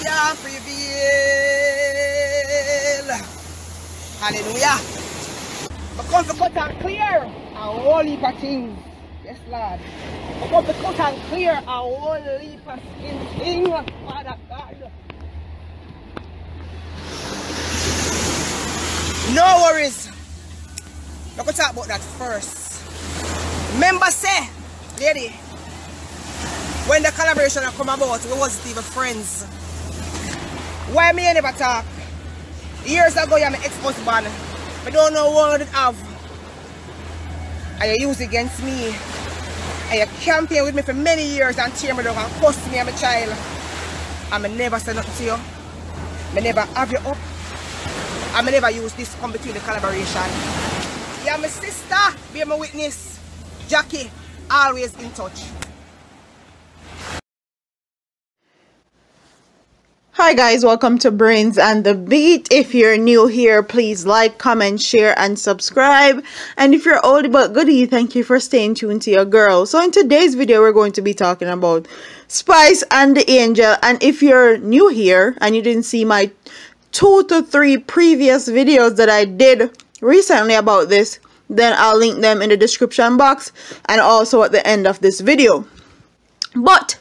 can't prevail. Hallelujah. But come to cut and clear a whole heap of things. Yes, Lord. But come to cut and clear a whole heap of things. Father God. No worries. We're going to talk about that first. Remember, say, lady, when the collaboration come about, we wasn't even friends. Why me never talk? Years ago, you're my ex-husband. I don't know what it have. And you use it against me. And you campaign with me for many years and tear me down and cuss me and my child. And I never say nothing to you. I never have you up. And I never use this come between the collaboration. You're my sister, be my witness. Jackie, always in touch. Hi guys, welcome to Brains and the Beat. If you're new here, please like, comment, share, and subscribe. And if you're oldie but goodie, thank you for staying tuned to your girl. So in today's video, we're going to be talking about Spice and the Angel. And if you're new here and you didn't see my 2 to 3 previous videos that I did recently about this, then I'll link them in the description box and also at the end of this video. But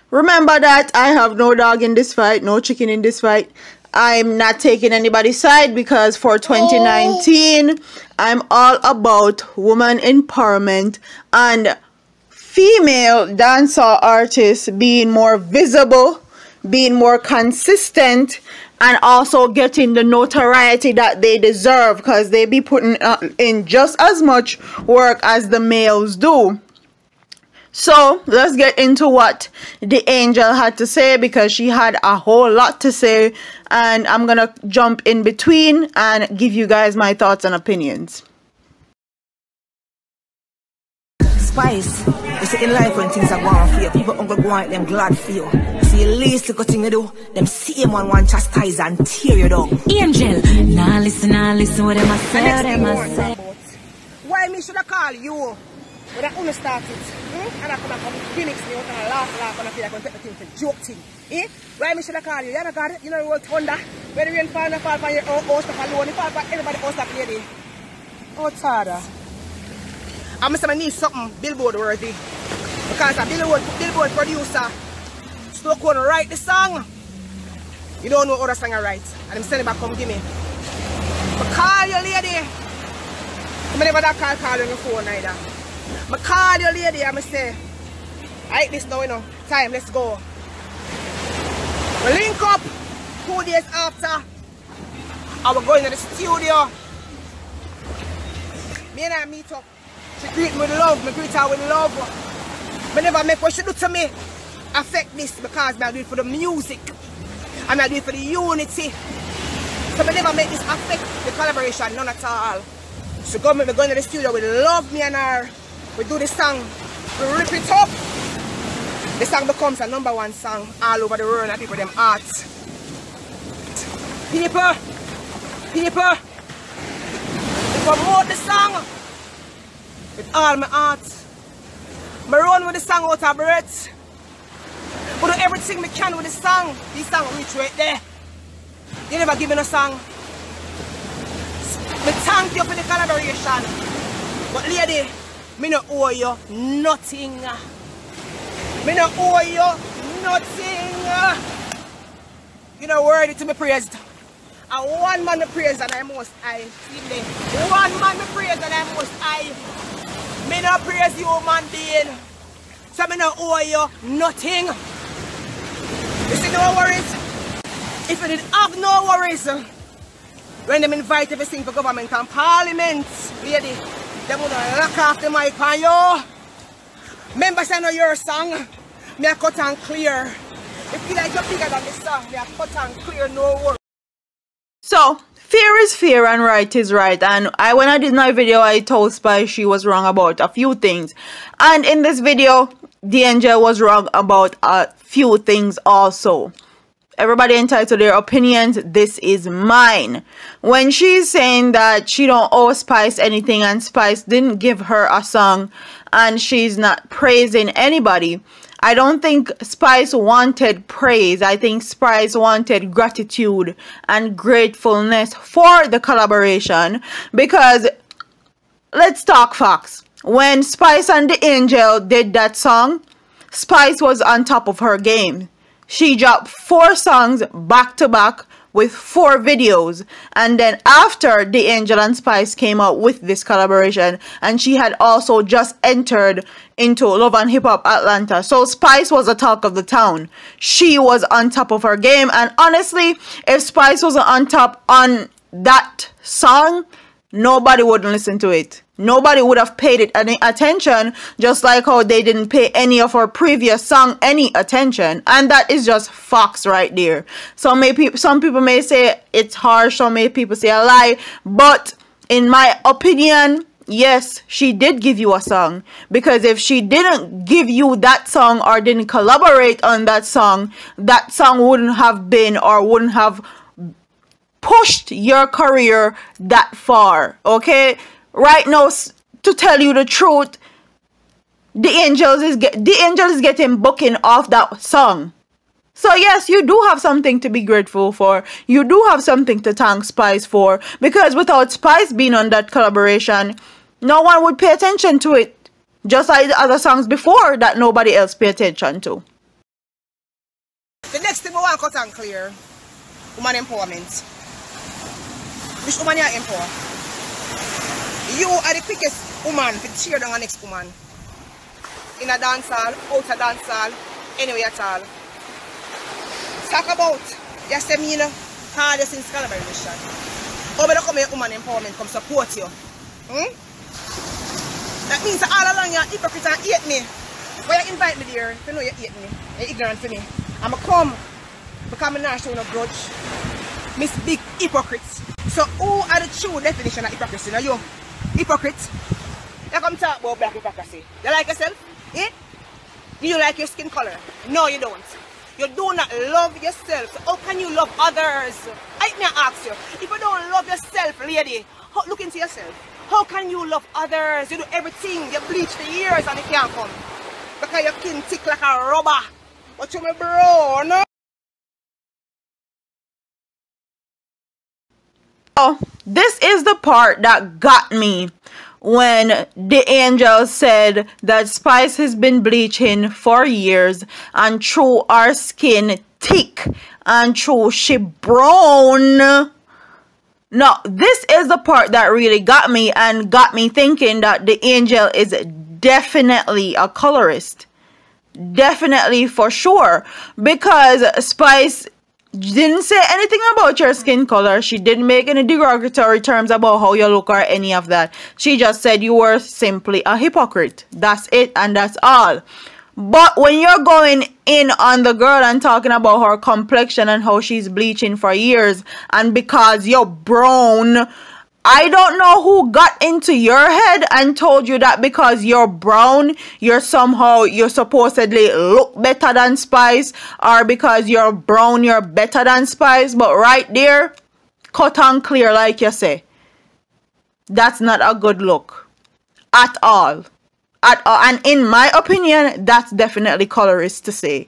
remember that I have no dog in this fight, no chicken in this fight. I'm not taking anybody's side because for 2019, I'm all about woman empowerment and female dancehall artists being more visible, being more consistent, and also getting the notoriety that they deserve because they be putting in just as much work as the males do. So let's get into what the Angel had to say because she had a whole lot to say, and I'm gonna jump in between and give you guys my thoughts and opinions. Spice, you see in life when things are going for you, people don't go on them glad for you. See the least little thing they do, them see him on one chastise and tear you down. Angel, nah listen what them a say, Why me should I call you? When I only start it, and I come and Phoenix me out and laugh and I feel like I'm taking the thing for joke thing. Why me should I call you? You know God, you know the world thunder. When the rain fall for your house stuff alone, it fall for everybody else that lady. Oh Tada. I'm saying I need something billboard worthy. Because a billboard producer still going to write the song. You don't know other song I write. And I'm sending back come give me. But call your lady. I never that call on your phone either. I call your lady and I say, I like this now, you know. Time, let's go. We link up 2 days after. I will go into the studio. Me and I meet up. She greet me with love, me greet her with love. I never make what she do to me affect this because I do it for the music. And I do it for the unity. So I never make this affect the collaboration, none at all. So go me go into the studio with love me and her. We do the song, we rip it up. The song becomes a #1 song all over the world and people them hearts. People, we promote the song with all my heart. I run with the song out of breath. I do everything I can with the song. This song reach right there. You never give me no song. I thank you for the collaboration. But lady, me no owe you nothing. Me no owe you nothing. You know worthy to be praised. And one man me praise and I most high. One man me praise and I most high. Me no praise you man being. So me no owe you nothing. You see no worries. If you did have no worries, when them invite everything for government and parliament, lady, they would lock off the mic on you. Remember say I know your song. Me a cut and clear. If you like you're bigger than this song, me a cut and clear, no worries. So fair is fair and right is right. And when I did my video, I told Spice she was wrong about a few things. And in this video, the Angel was wrong about a few things also. Everybody entitled to their opinions. This is mine. When she's saying that she don't owe Spice anything and Spice didn't give her a song and she's not praising anybody, I don't think Spice wanted praise. I think Spice wanted gratitude and gratefulness for the collaboration, because let's talk facts. When Spice and the Angel did that song, Spice was on top of her game. She dropped 4 songs back to back with 4 videos, and then after the Angel and Spice came out with this collaboration, and she had also just entered into Love and Hip Hop Atlanta, so Spice was the talk of the town. She was on top of her game, and honestly, if Spice wasn't on top on that song, nobody would listen to it. Nobody would have paid it any attention, just like how they didn't pay any of her previous song any attention. And that is just facts right there. So some people may say it's harsh, some may people say a lie, but in my opinion, yes, she did give you a song. Because if she didn't give you that song or didn't collaborate on that song wouldn't have been or wouldn't have pushed your career that far. Okay, right now, to tell you the truth, the Angel is getting booking off that song. So yes, you do have something to be grateful for. You do have something to thank Spice for, because without Spice being on that collaboration, no one would pay attention to it, just like the other songs before that nobody else paid attention to. The next thing I want to cut and clear, woman empowerment. Which woman you empower? You are the quickest woman to cheer down the next woman. In a dance hall, out a dance hall, anywhere at all. Talk about, yes, I mean, hardest in collaboration. How about come here, woman empowerment, come support you? That means all along you're hypocrite and hate me. Why you invite me there? You know you hate me. You're ignorant for me. I'm going to come because I'm not showing no grudge. Miss big hypocrites. So who are the true definition of hypocrisy? Now you, hypocrite. You come talk about black hypocrisy. You like yourself? Eh? Do you like your skin color? No, you don't. You do not love yourself. So how can you love others? I may ask you, if you don't love yourself, lady, look into yourself. How can you love others? You do everything. You bleach the ears and you can't come. Because your skin tick like a rubber. But you me bro, no? Oh, this is the part that got me when the Angel said that Spice has been bleaching for years and through our skin thick and through she brown. No, this is the part that really got me and got me thinking that the Angel is definitely a colorist. Definitely, for sure. Because Spice didn't say anything about your skin color. She didn't make any derogatory terms about how you look or any of that. She just said you were simply a hypocrite. That's it, and that's all. But when you're going in on the girl and talking about her complexion and how she's bleaching for years, and because you're brown, I don't know who got into your head and told you that because you're brown, you supposedly look better than Spice, or because you're brown, you're better than Spice. But right there, cut and clear, like you say, that's not a good look at all. And in my opinion, that's definitely colorist to say.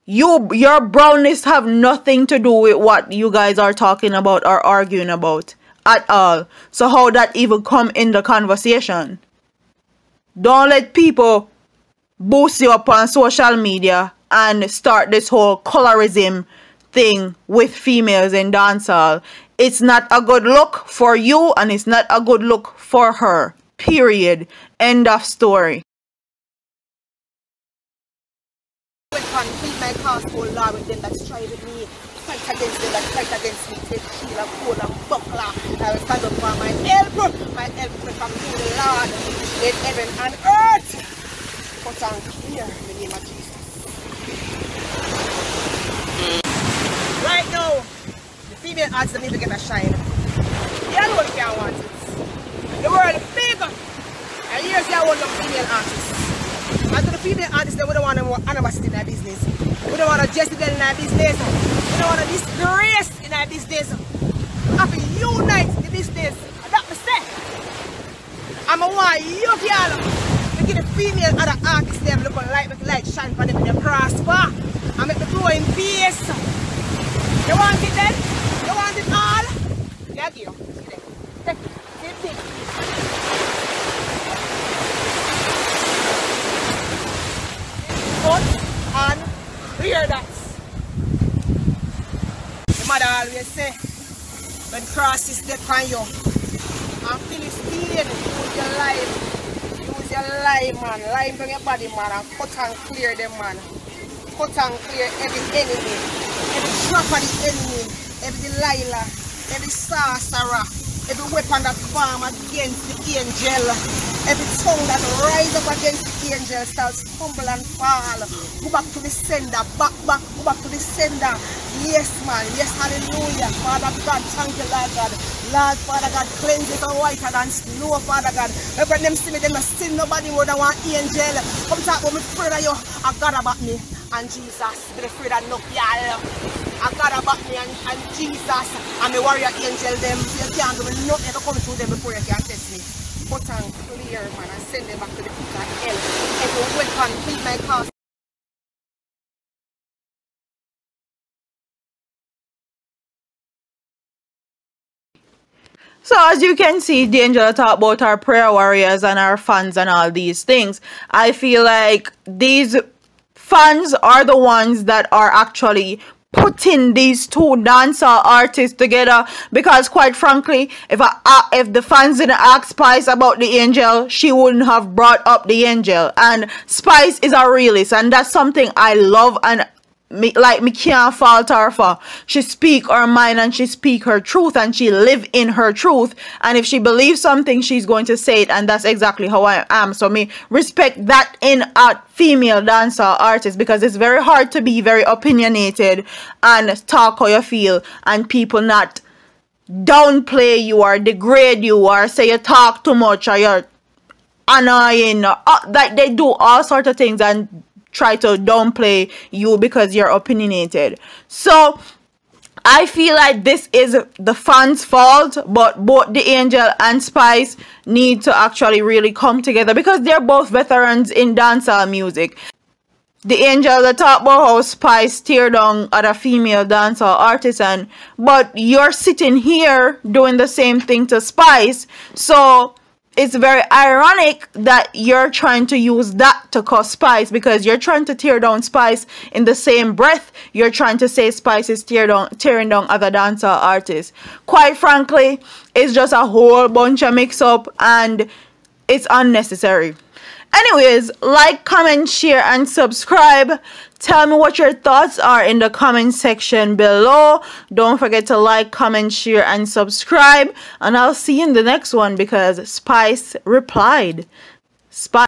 Your brownness have nothing to do with what you guys are talking about or arguing about at all. So how that even come in the conversation? Don't let people boost you up on social media and start this whole colorism thing with females in dancehall. It's not a good look for you, and it's not a good look for her. Period. End of story. Complete my gospel law with them that strive with me. Fight against them that fight against me. Take shield and hold and buckler. I will stand up for my help. My help will come to the Lord. Let heaven and earth. Put on clear in the name of Jesus. Right now, the female artists need to get a shine. The other one can't want it. The world is big. And here's the one of female artists. And to the female artists, they wouldn't want to animosity in their business. We don't want to justify in our business. We don't want to disgrace in our business. We have to unite the business. And that's the step. I'm going to want you, girl, to give the female other artists them look like make light shine for them in the prosper. And make the grow in peace. You want it then? You want it all? Yeah, give you. Take it. Take it. Put and rear that. The mother always say, when cross is dead on you, and Philistine, use your life. Use your life, man. Life from your body, man, and cut and clear them, man. Cut and clear every enemy, every trap of the enemy, every Delilah, every sorcerer, every weapon that form against the angel, every tongue that rise up against the angel shall stumble and fall. Go back to the sender, back, go back to the sender. Yes, man, yes, hallelujah. Father God, thank you, Lord God. Lord, Father God, cleanse it all whiter than snow, Father God. Look when them see me, them still nobody more than one angel. Come talk about me, afraid of you. I got about me. And Jesus, be afraid of no y'all. I got about me and Jesus and the warrior angel them. You can't do nothing to come through them before you can test me. Cut and clear, man, and send them back to the pit of hell. Every weapon, kill my cause. So as you can see, the angel talk about our prayer warriors and our fans and all these things. I feel like these fans are the ones that are actually putting these two dancehall artists together, because quite frankly, if the fans didn't ask Spice about the angel, she wouldn't have brought up the angel. And Spice is a realist, and that's something I love, and me can't fault her for. She speak her mind and she speak her truth and she live in her truth, and if she believes something, she's going to say it, and that's exactly how I am. So me respect that in a female dancehall artist, because it's very hard to be very opinionated and talk how you feel and people not downplay you or degrade you or say you talk too much or you're annoying, or that they do all sorts of things and try to downplay you because you're opinionated. So I feel like this is the fans' fault, but both the angel and Spice need to actually really come together, because they're both veterans in dancehall music. The angel that talk about how Spice tear down other female dancehall artists, but you're sitting here doing the same thing to Spice. So it's very ironic that you're trying to use that to cause Spice, because you're trying to tear down Spice in the same breath you're trying to say Spice is tearing down other dancehall artists. Quite frankly, it's just a whole bunch of mix-up and it's unnecessary. Anyways, like, comment, share, and subscribe. Tell me what your thoughts are in the comment section below. Don't forget to like, comment, share, and subscribe. And I'll see you in the next one, because Spice replied. Spice.